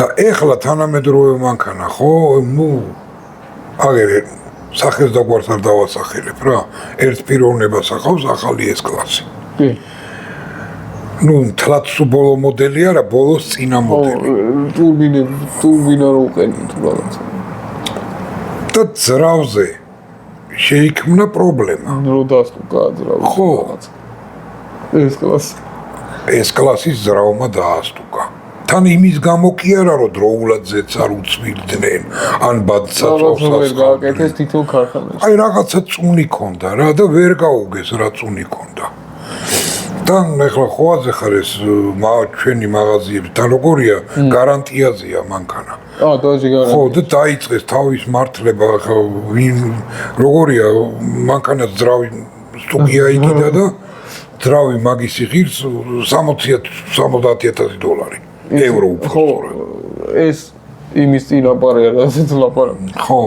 და ეხლა თანამედროვე მანქანა ხო ნუ აგერე სახეს და გვარს არ დავასახელებ რა ერთ პიროვნებას ახავს ახალი S კლასი კი ნუ თლაც ბოლო მოდელი არა ბოლოს წინა მოდელი ტურბინა რო უყენით თუ რაღაცა და ძრავზე შეიქმნა პრობლემა რო დასტუკა ძრავზე ხო ეს კლასის ძრავმა დაასტუკა თან იმის გამო კი არა რომ დროულად ზეც არ უცმილდნენ ან ბადსაწვავსას გააკეთეს თითო ქარხანაში აი რაღაცა წუნი ქონდა რა და ვერ გაუგეს რა წუნი ქონდა და ეხლა ხოაზე ხარ ეს ჩვენი მაღაზიები და როგორია გარანტიაზეა მანქანა დოჯი გარანტია ხო და დაიწყეს თავის მართლება ხა როგორია მანქანა ძრავი სტუკია იქიდა და ძრავი მაგისი ღირს $70,000 ევრო უფრო ხო ეს იმის წინაპარია რასაც ლაპარაკობ ხო